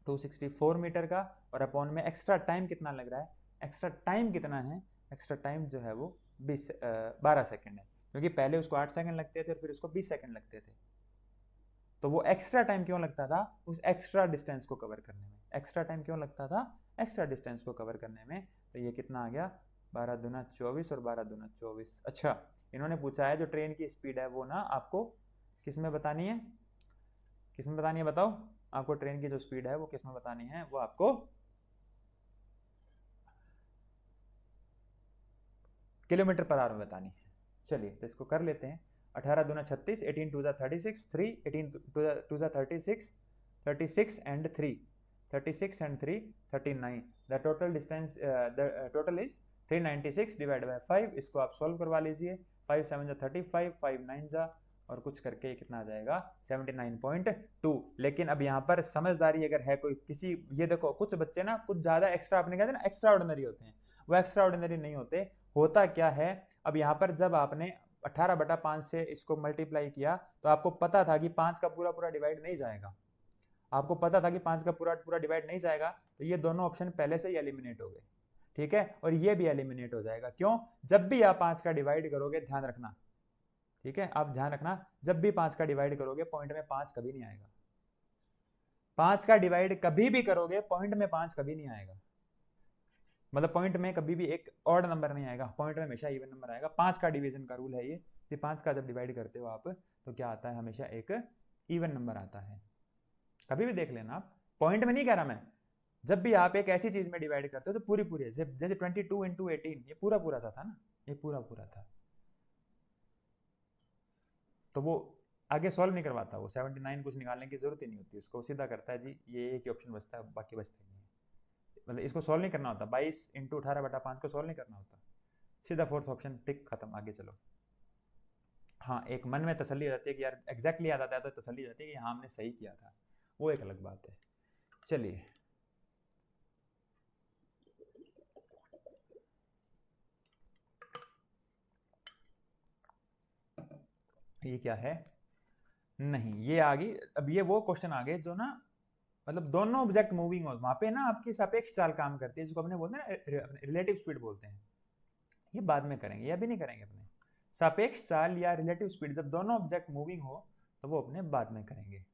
264 मीटर का, और अपॉन में एक्स्ट्रा टाइम कितना लग रहा है, एक्स्ट्रा टाइम कितना है, एक्स्ट्रा टाइम जो है वो 12 सेकंड है, क्योंकि पहले उसको 8 सेकंड लगते थे, फिर उसको 20 सेकंड लगते थे, तो वो एक्स्ट्रा टाइम क्यों लगता था, उस एक्स्ट्रा डिस्टेंस को कवर करने में, एक्स्ट्रा टाइम क्यों लगता था, एक्स्ट्रा डिस्टेंस को कवर करने में, तो ये कितना आ गया 12 दूना 24 और 12 दूना 24। अच्छा, इन्होंने पूछा है जो ट्रेन की स्पीड है वो ना आपको किस में बतानी है, किस में बतानी है बताओ, आपको ट्रेन की जो स्पीड है वो किस में बतानी है, वो आपको किलोमीटर पर आवर में बतानी है। चलिए, तो इसको कर लेते हैं, 18 दूना 36, 18 to 36, 3, 18 to 36, 36 and 3, 36 and 3, 39. The total distance, the total is 396 divided by 5. इसको आप सॉल्व करवा लीजिए। 5 7 जा 35, 5 9 जा और कुछ करके कितना आ जाएगा 79.2। लेकिन अब यहाँ पर समझदारी अगर है कोई किसी, ये देखो कुछ बच्चे ना कुछ ज्यादा एक्स्ट्रा, आपने कहते हैं ना एक्स्ट्रा ऑर्डिनरी होते हैं, वो एक्स्ट्रा ऑर्डिनरी नहीं होते। होता क्या है, अब यहाँ पर जब आपने 18/5 से इसको मल्टीप्लाई किया तो आपको पता था कि 5 का पूरा पूरा डिवाइड नहीं जाएगा, आपको पता था कि 5 का पूरा पूरा डिवाइड नहीं जाएगा, तो ये दोनों ऑप्शन पहले से ही एलिमिनेट हो गए। ठीक है, और ये भी एलिमिनेट हो जाएगा। क्यों? जब भी आप 5 का डिवाइड करोगे, ध्यान रखना, ठीक है, आप ध्यान रखना, जब भी 5 का डिवाइड करोगे पॉइंट में 5 कभी नहीं आएगा। 5 का डिवाइड कभी भी करोगे पॉइंट में 5 कभी नहीं आएगा, मतलब पॉइंट में कभी भी एक ऑड नंबर नहीं आएगा, पॉइंट में हमेशा इवन नंबर आएगा। 5 का डिवीजन का रूल है ये, कि 5 का जब डिवाइड करते हो आप तो क्या आता है, हमेशा एक इवन नंबर आता है। कभी भी देख लेना आप, पॉइंट में नहीं कह रहा मैं, जब भी आप एक ऐसी चीज में डिवाइड करते हो तो पूरी पूरी, जैसे 22 इंटू 18 ये पूरा पूरा सा था ना, ये पूरा पूरा था, तो वो आगे सॉल्व नहीं करवाता, वो 79 कुछ निकालने की जरूरत ही नहीं होती उसको, सीधा करता है जी ये एक ही ऑप्शन बचता है, बाकी बचते नहीं है, मतलब इसको सॉल्व नहीं करना होता, 22 इंटू 18/5 को सॉल्व नहीं करना होता, सीधा फोर्थ ऑप्शन टिक खत्म, आगे चलो। हाँ, एक मन में तसल्ली हो जाती है कि यार एग्जैक्टली याद आता है तो तसल्ली हो जाती है कि हाँ हमने सही किया था, वो एक अलग बात है। चलिए ये क्या है, नहीं ये आ गई, अब ये वो क्वेश्चन आ गए जो ना मतलब दोनों ऑब्जेक्ट मूविंग हो, वहां पे ना आपकी सापेक्ष चाल काम करती है, जिसको अपने बोलते हैं ना रिलेटिव स्पीड बोलते हैं, ये बाद में करेंगे, ये अभी नहीं करेंगे अपने। सापेक्ष चाल या रिलेटिव स्पीड जब दोनों ऑब्जेक्ट मूविंग हो तो वो अपने बाद में करेंगे।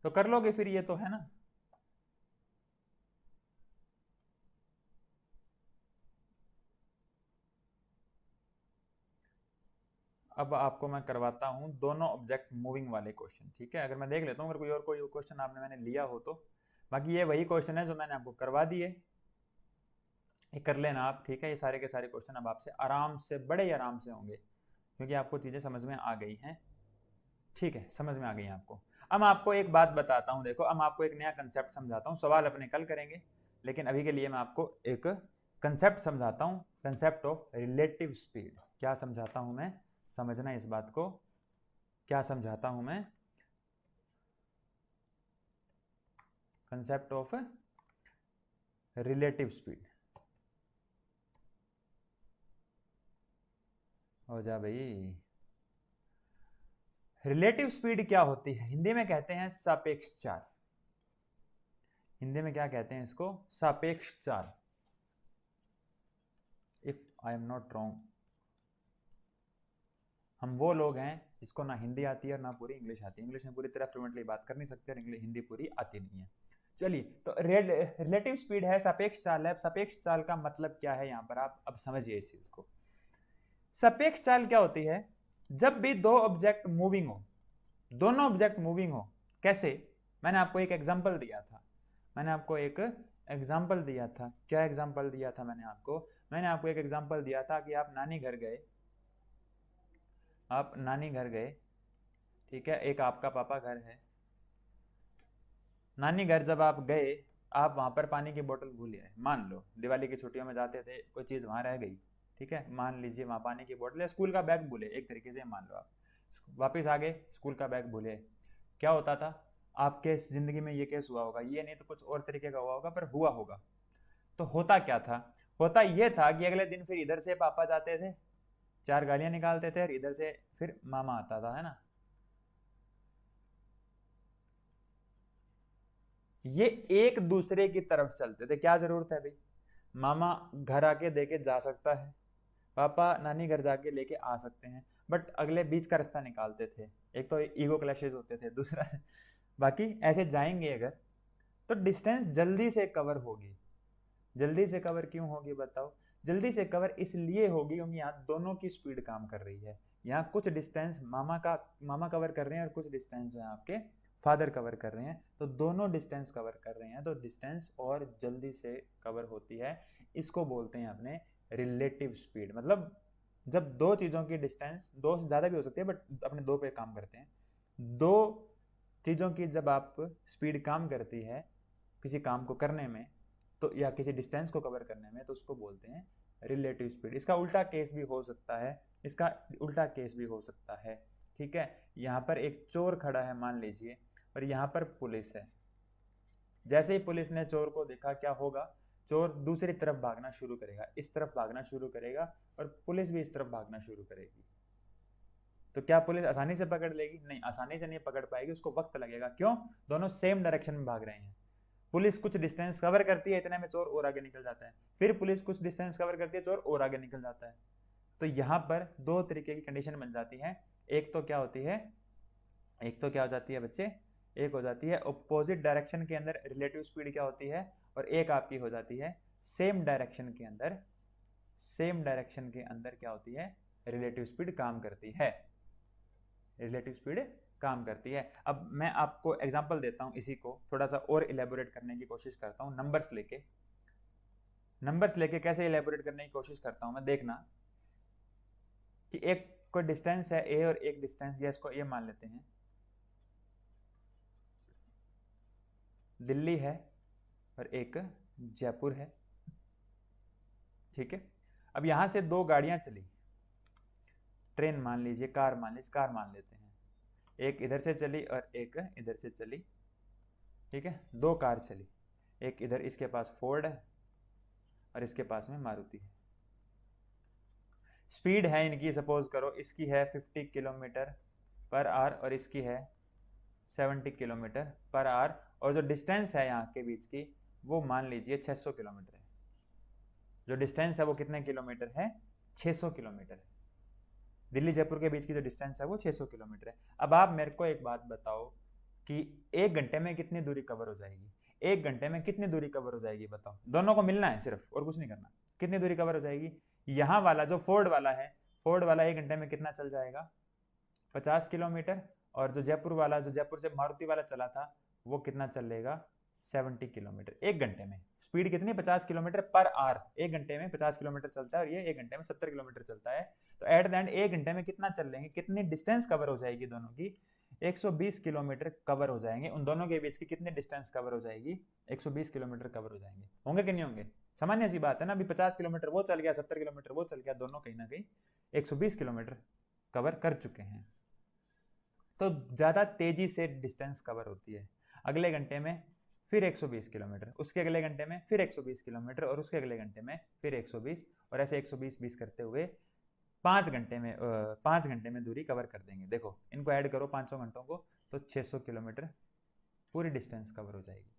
तो कर लोगे फिर, ये तो है ना। अब आपको मैं करवाता हूं दोनों ऑब्जेक्ट मूविंग वाले क्वेश्चन, ठीक है, अगर मैं देख लेता हूं अगर कोई क्वेश्चन आपने मैंने लिया हो तो, बाकी ये वही क्वेश्चन है जो मैंने आपको करवा दिए, ये कर लेना आप, ठीक है। ये सारे के सारे क्वेश्चन अब आपसे आराम से, बड़े ही आराम से होंगे, क्योंकि आपको चीजें समझ में आ गई हैं, ठीक है, समझ में आ गई हैं आपको। अब मैं आपको एक बात बताता हूं, देखो अब आपको एक नया कंसेप्ट समझाता हूं, सवाल अपने कल करेंगे, लेकिन अभी के लिए मैं आपको एक कंसेप्ट समझाता हूं, कंसेप्ट ऑफ रिलेटिव स्पीड। क्या समझाता हूं मैं, समझना इस बात को, क्या समझाता हूं मैं, कंसेप्ट ऑफ रिलेटिव स्पीड। हो जा भाई, रिलेटिव स्पीड क्या होती है, हिंदी में कहते हैं सापेक्ष चाल, हिंदी में क्या कहते हैं इसको, सापेक्ष चाल, if I am not wrong. हम वो लोग हैं जिसको ना हिंदी आती है और ना पूरी इंग्लिश आती है, इंग्लिश में पूरी तरह फ्लुएंटली बात कर नहीं सकते और इंग्लिश हिंदी पूरी आती नहीं है। चलिए, तो रिलेटिव स्पीड है, सापेक्ष चाल है। सापेक्ष चाल का मतलब क्या है, यहाँ पर आप अब समझिए इस चीज को। सापेक्ष चाल क्या होती है, जब भी दो ऑब्जेक्ट मूविंग हो, दोनों ऑब्जेक्ट मूविंग हो, कैसे, मैंने आपको एक एग्जांपल दिया था, मैंने आपको एक एग्जांपल दिया था, क्या एग्जांपल दिया था मैंने आपको एक एग्जांपल दिया था कि आप नानी घर गए, आप नानी घर गए, ठीक है, एक आपका पापा घर है, नानी घर जब आप गए, आप वहां पर पानी की बोतल भूल गए, मान लो दिवाली की छुट्टियों में जाते थे, कोई चीज वहां रह गई, ठीक है, मान लीजिए वहां पानी की बोतल या स्कूल का बैग भूले, एक तरीके से मान लो आप वापिस आ गए, स्कूल का बैग भूले, क्या होता था आपके जिंदगी में, ये केस हुआ होगा, ये नहीं तो कुछ और तरीके का हुआ होगा, पर हुआ होगा। तो होता क्या था, होता ये था कि अगले दिन फिर इधर से पापा जाते थे, 4 गालियां निकालते थे, और इधर से फिर मामा आता था, है ना, ये एक दूसरे की तरफ चलते थे, क्या जरूरत है भाई, मामा घर आके देके जा सकता है, पापा नानी घर जाके लेके आ सकते हैं, बट अगले बीच का रास्ता निकालते थे, एक तो ईगो क्लैशेस होते थे, दूसरा बाकी ऐसे जाएंगे अगर तो डिस्टेंस जल्दी से कवर होगी। जल्दी से कवर क्यों होगी बताओ, जल्दी से कवर इसलिए होगी क्योंकि यहाँ दोनों की स्पीड काम कर रही है, यहाँ कुछ डिस्टेंस मामा कवर कर रहे हैं और कुछ डिस्टेंस जो है आपके फादर कवर कर रहे हैं, तो दोनों डिस्टेंस कवर कर रहे हैं, तो डिस्टेंस और जल्दी से कवर होती है। इसको बोलते हैं अपने रिलेटिव स्पीड। मतलब जब दो चीज़ों की डिस्टेंस, दो से ज़्यादा भी हो सकती है बट अपने दो पे काम करते हैं, दो चीज़ों की जब आप स्पीड काम करती है किसी काम को करने में, तो या किसी डिस्टेंस को कवर करने में, तो उसको बोलते हैं रिलेटिव स्पीड। इसका उल्टा केस भी हो सकता है, इसका उल्टा केस भी हो सकता है। ठीक है, यहाँ पर एक चोर खड़ा है मान लीजिए, और यहाँ पर पुलिस है। जैसे ही पुलिस ने चोर को देखा, क्या होगा, चोर दूसरी तरफ भागना शुरू करेगा, इस तरफ भागना शुरू करेगा, और पुलिस भी इस तरफ भागना शुरू करेगी। तो क्या पुलिस आसानी से पकड़ लेगी? नहीं, आसानी से नहीं पकड़ पाएगी, उसको वक्त लगेगा। क्यों? दोनों सेम डायरेक्शन में भाग रहे हैं। पुलिस कुछ डिस्टेंस कवर करती है, इतने में चोर और आगे निकल जाता है, फिर पुलिस कुछ डिस्टेंस कवर करती है, चोर और आगे निकल जाता है। तो यहाँ पर दो तरीके की कंडीशन बन जाती है। एक तो क्या होती है, एक तो क्या हो जाती है बच्चे, एक हो जाती है अपोजिट डायरेक्शन के अंदर रिलेटिव स्पीड क्या होती है, और एक आपकी हो जाती है सेम डायरेक्शन के अंदर, सेम डायरेक्शन के अंदर क्या होती है, रिलेटिव स्पीड काम करती है, रिलेटिव स्पीड काम करती है। अब मैं आपको एग्जांपल देता हूं, इसी को थोड़ा सा और इलेबोरेट करने की कोशिश करता हूं, नंबर्स लेके कैसे इलेबोरेट करने की कोशिश करता हूं मैं। देखना कि एक कोई डिस्टेंस है ए और एक डिस्टेंस, या इसको ये मान लेते हैं दिल्ली है और एक जयपुर है। ठीक है, अब यहां से दो गाड़ियां चली, ट्रेन मान लीजिए, कार मान लीजिए, कार मान लेते हैं, एक इधर से चली और एक इधर से चली। ठीक है, दो कार चली, एक इधर इसके पास फोर्ड है और इसके पास में मारुति है। स्पीड है इनकी, सपोज करो इसकी है 50 किलोमीटर पर आवर और इसकी है 70 किलोमीटर पर आवर, और जो डिस्टेंस है यहाँ के बीच की वो मान लीजिए 600 किलोमीटर है। जो डिस्टेंस है वो कितने किलोमीटर है, 600 किलोमीटर है। दिल्ली जयपुर के बीच की जो डिस्टेंस है वो 600 किलोमीटर है। अब आप मेरे को एक बात बताओ कि एक घंटे में कितनी दूरी कवर हो जाएगी, एक घंटे में कितनी दूरी कवर हो जाएगी बताओ। दोनों को मिलना है सिर्फ, और कुछ नहीं करना। कितनी दूरी कवर हो जाएगी? यहाँ वाला जो फोर्ड वाला है, फोर्ड वाला एक घंटे में कितना चल जाएगा, 50 किलोमीटर, और जो जयपुर वाला, जो जयपुर से मारुति वाला चला था, वो कितना चलेगा, 70 किलोमीटर एक घंटे में। स्पीड कितनी, 50 किलोमीटर पर आवर, एक घंटे में 50 किलोमीटर चलता है, और ये एक घंटे में 70 किलोमीटर चलता है। तो एट द एंड एक घंटे में कितना चल लेंगे, कितनी डिस्टेंस कवर हो जाएगी दोनों की, 120 किलोमीटर कवर हो जाएंगे। उन दोनों के बीच की कितनी डिस्टेंस कवर हो जाएगी, 120 किलोमीटर कवर हो जाएंगे। होंगे कि नहीं होंगे? सामान्य सी बात है ना, अभी 50 किलोमीटर वो चल गया, 70 किलोमीटर वो चल गया, दोनों कहीं ना कहीं 120 किलोमीटर कवर कर चुके हैं। तो ज्यादा तेजी से डिस्टेंस कवर होती है। अगले घंटे में फिर 120 किलोमीटर, उसके अगले घंटे में फिर 120 किलोमीटर, और उसके अगले घंटे में फिर 120, और ऐसे 120-20 करते हुए 5 घंटे में दूरी कवर कर देंगे। देखो इनको ऐड करो 5 घंटों को, तो 600 किलोमीटर पूरी डिस्टेंस कवर हो जाएगी।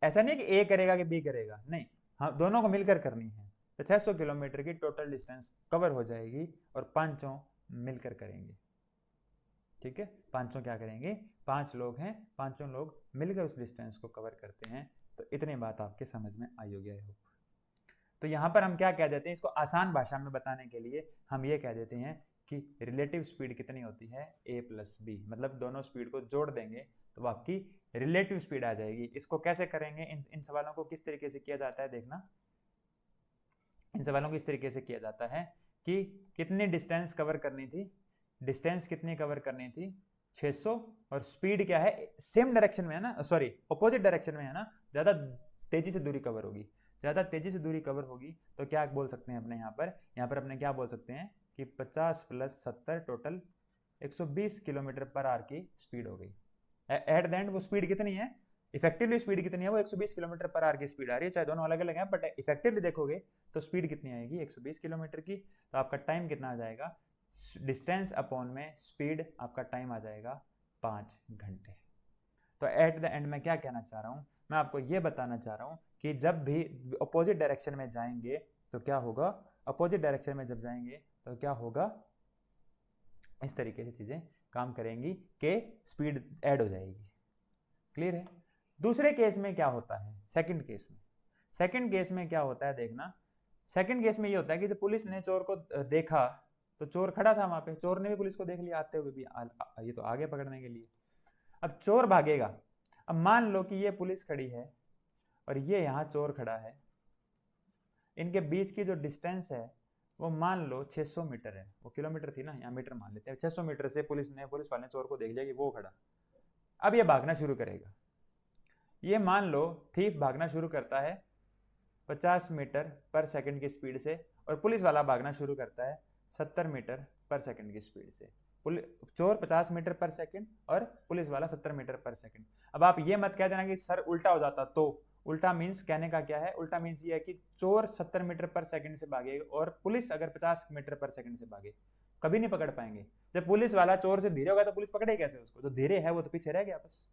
ऐसा नहीं कि ए करेगा कि बी करेगा, नहीं, हाँ दोनों को मिलकर करनी है। तो 600 किलोमीटर की टोटल डिस्टेंस कवर हो जाएगी, और पांचों मिलकर करेंगे। ठीक है, पांचों क्या करेंगे, 5 लोग हैं, पांचों लोग मिलकर उस डिस्टेंस को कवर करते हैं। तो इतनी बात आपके समझ में आई होगी, आई होप। तो यहाँ पर हम क्या कह देते हैं, इसको आसान भाषा में बताने के लिए हम ये कह देते हैं कि रिलेटिव स्पीड कितनी होती है, a प्लस बी। मतलब दोनों स्पीड को जोड़ देंगे तो आपकी रिलेटिव स्पीड आ जाएगी। इसको कैसे करेंगे, इन सवालों को किस तरीके से किया जाता है, देखना। इन सवालों को इस तरीके से किया जाता है कि कितनी डिस्टेंस कवर करनी थी, डिस्टेंस कितनी कवर करनी थी, 600, और स्पीड क्या है, सेम डायरेक्शन में है ना, सॉरी अपोजिट डायरेक्शन में है ना, ज्यादा तेजी से दूरी कवर होगी। ज्यादा तेजी से दूरी कवर होगी तो क्या बोल सकते हैं अपने यहाँ पर अपने क्या बोल सकते हैं कि 50 + 70 टोटल 120 किलोमीटर पर आवर की स्पीड हो गई। एट द एंड वो स्पीड कितनी है, इफेक्टिवली स्पीड कितनी है, वो 120 किलोमीटर पर आवर की स्पीड आ रही है। चाहे दोनों अलग अलग हैं, बट इफेक्टिवली देखोगे तो स्पीड कितनी आएगी, 120 किलोमीटर की। तो आपका टाइम कितना आ जाएगा, डिस्टेंस अपॉन में स्पीड, आपका टाइम आ जाएगा 5 घंटे। तो एट द एंड मैं क्या कहना चाह रहा हूं, मैं आपको ये बताना चाह रहा हूं कि जब भी अपोजिट डायरेक्शन में जाएंगे तो क्या होगा, अपोजिट डायरेक्शन में जब जाएंगे तो क्या होगा, इस तरीके से चीजें काम करेंगी कि स्पीड ऐड हो जाएगी। क्लियर है? दूसरे केस में क्या होता है, सेकंड केस में, सेकंड केस में क्या होता है देखना। सेकंड केस में ये होता है कि जब पुलिस ने चोर को देखा तो चोर खड़ा था वहां पे, चोर ने भी पुलिस को देख लिया आते हुए भी, ये तो आगे पकड़ने के लिए। अब चोर भागेगा। अब मान लो कि ये पुलिस खड़ी है और ये यहाँ चोर खड़ा है, इनके बीच की जो डिस्टेंस है वो मान लो 600 मीटर है। वो किलोमीटर थी ना, यहाँ मीटर मान लेते हैं। 600 मीटर से पुलिस वाले ने चोर को देख लिया कि वो खड़ा। अब ये भागना शुरू करेगा। ये मान लो थीफ भागना शुरू करता है 50 मीटर पर सेकंड की स्पीड से, और पुलिस वाला भागना शुरू करता है 70 मीटर पर सेकंड की स्पीड से। चोर 50 मीटर पर सेकंड और पुलिस वाला 70 मीटर पर सेकंड। अब आप ये मत कह देना कि सर उल्टा हो जाता, तो उल्टा मीन्स कहने का क्या है, उल्टा मीन्स ये है कि चोर 70 मीटर पर सेकंड से भागे और पुलिस अगर 50 मीटर पर सेकंड से भागे, कभी नहीं पकड़ पाएंगे। जब पुलिस वाला चोर से धीरे होगा तो पुलिस पकड़े कैसे उसको? जो धीरे है वो तो पीछे रह गया बस।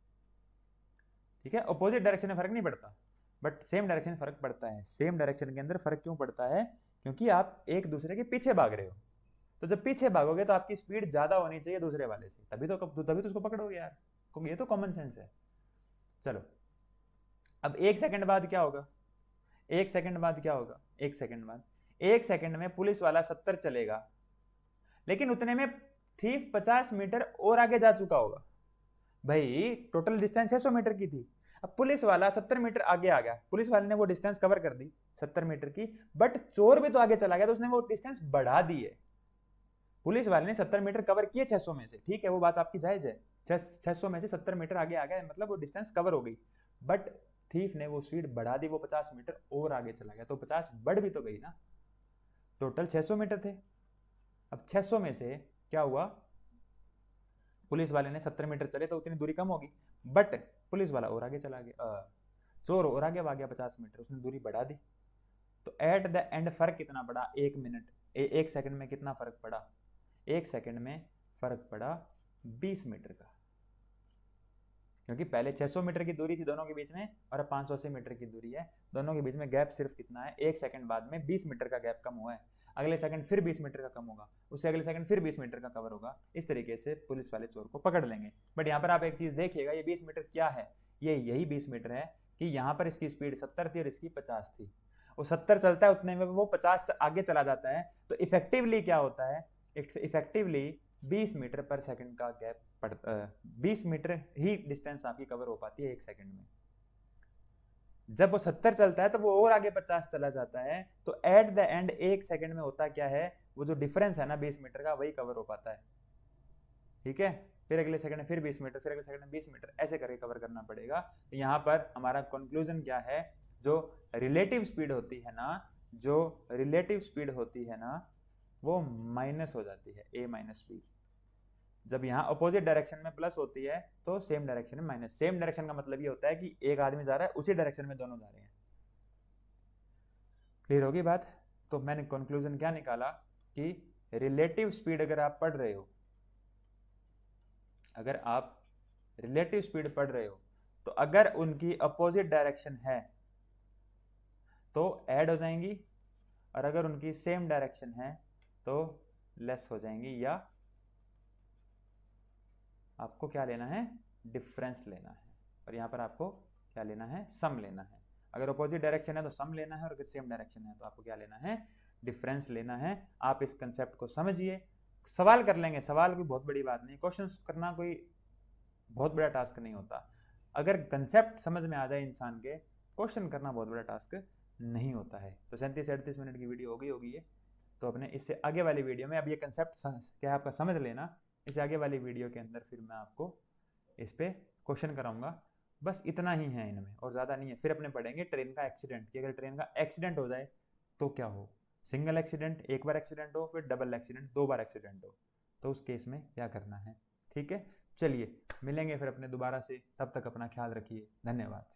ठीक है, अपोजिट डायरेक्शन में फर्क नहीं पड़ता, बट सेम डायरेक्शन में फर्क पड़ता है। सेम डायरेक्शन के अंदर फर्क क्यों पड़ता है? क्योंकि आप एक दूसरे के पीछे भाग रहे हो। तो जब पीछे भागोगे तो आपकी स्पीड ज्यादा होनी चाहिए दूसरे वाले से, तभी तो उसको पकड़ोगे यार। ये तो कॉमन सेंस है। चलो, अब 1 सेकंड बाद क्या होगा? 1 सेकंड बाद क्या होगा? 1 सेकंड बाद, 1 सेकंड में पुलिस वाला 70 चलेगा, लेकिन उतने में थीफ 50 मीटर और आगे जा चुका होगा। भाई टोटल डिस्टेंस 600 मीटर की थी, अब पुलिस वाला 70 मीटर आगे आ गया। पुलिस वाले ने वो डिस्टेंस कवर कर दी 70 मीटर की, बट चोर भी तो आगे चला गया, तो उसने वो डिस्टेंस बढ़ा दी है। पुलिस वाले ने 70 मीटर कवर किए 600 में से, ठीक है, वो बात आपकी जायज है। 600 में से 70 मीटर आगे आ गया, मतलब वो डिस्टेंस कवर हो गई, बट थीफ ने वो स्पीड बढ़ा दी, वो 50 मीटर और आगे चला गया, तो 50 बढ़ भी तो गई ना। टोटल 600 मीटर थे। अब 600 में से क्या हुआ, पुलिस वाले ने 70 मीटर चले तो उतनी दूरी कम होगी, बट पुलिस वाला और आगे चला गया, चोर और आगे भाग गया 50 मीटर, उसने दूरी बढ़ा दी। तो एट द एंड फर्क कितना पड़ा? 1 मिनट, 1 सेकंड में कितना फर्क पड़ा? 1 सेकंड में फर्क पड़ा 20 मीटर का, क्योंकि पहले 600 मीटर की दूरी थी दोनों के बीच में, और अब 580 मीटर की दूरी है। दोनों के बीच में गैप सिर्फ कितना है? 1 सेकंड बाद में 20 मीटर का गैप कम हुआ है। अगले सेकंड फिर 20 मीटर का कम होगा, उससे अगले सेकंड फिर 20 मीटर का कवर होगा। इस तरीके से पुलिस वाले चोर को पकड़ लेंगे। बट यहाँ पर आप एक चीज देखिएगा, ये 20 मीटर क्या है? ये यही 20 मीटर है कि यहाँ पर इसकी स्पीड 70 थी और इसकी 50 थी। वो 70 चलता है, उतने में वो 50 आगे चला जाता है। तो इफेक्टिवली क्या होता है? इफेक्टिवली 20 मीटर पर सेकंड का गैप पड़ता, 20 मीटर ही डिस्टेंस आपकी कवर हो पाती है 1 सेकंड में। जब वो 70 चलता है तो वो और आगे 50 चला जाता है। तो एट द एंड 1 सेकंड में होता क्या है? वो जो डिफरेंस है ना 20 मीटर का, वही कवर हो पाता है। ठीक है, फिर अगले सेकंड में फिर 20 मीटर, फिर अगले सेकंड में 20 मीटर, ऐसे करके कवर करना पड़ेगा। तो यहाँ पर हमारा कंक्लूजन क्या है? जो रिलेटिव स्पीड होती है ना, वो माइनस हो जाती है, a माइनस बी। जब यहाँ अपोजिट डायरेक्शन में प्लस होती है तो सेम डायरेक्शन में माइनस। सेम डायरेक्शन का मतलब ये होता है कि एक आदमी जा रहा है, उसी डायरेक्शन में दोनों जा रहे हैं। क्लियर होगी बात? तो मैंने कंक्लूजन क्या निकाला कि रिलेटिव स्पीड अगर आप पढ़ रहे हो, तो अगर उनकी अपोजिट डायरेक्शन है तो ऐड हो जाएंगी, और अगर उनकी सेम डायरेक्शन है तो लेस हो जाएंगी, या आपको क्या लेना है? डिफरेंस लेना है। और यहाँ पर आपको क्या लेना है? सम लेना है। अगर अपोजिट डायरेक्शन है तो सम लेना है, और अगर सेम डायरेक्शन है तो आपको क्या लेना है? डिफरेंस लेना है। आप इस कंसेप्ट को समझिए, सवाल कर लेंगे, सवाल कोई बहुत बड़ी बात नहीं, क्वेश्चन करना कोई बहुत बड़ा टास्क नहीं होता। अगर कंसेप्ट समझ में आ जाए इंसान के, क्वेश्चन करना बहुत बड़ा टास्क नहीं होता है। तो 37-38 मिनट की वीडियो होगी ये। तो अपने इससे आगे वाली वीडियो में, अब ये कंसेप्ट क्या है आपका समझ लेना, इससे आगे वाली वीडियो के अंदर फिर मैं आपको इस पे क्वेश्चन कराऊंगा। बस इतना ही है इनमें, और ज़्यादा नहीं है। फिर अपने पढ़ेंगे ट्रेन का एक्सीडेंट, कि अगर ट्रेन का एक्सीडेंट हो जाए तो क्या हो। सिंगल एक्सीडेंट, एक बार एक्सीडेंट हो, फिर डबल एक्सीडेंट, 2 बार एक्सीडेंट हो, तो उस केस में क्या करना है। ठीक है, चलिए मिलेंगे फिर अपने दोबारा से, तब तक अपना ख्याल रखिए। धन्यवाद।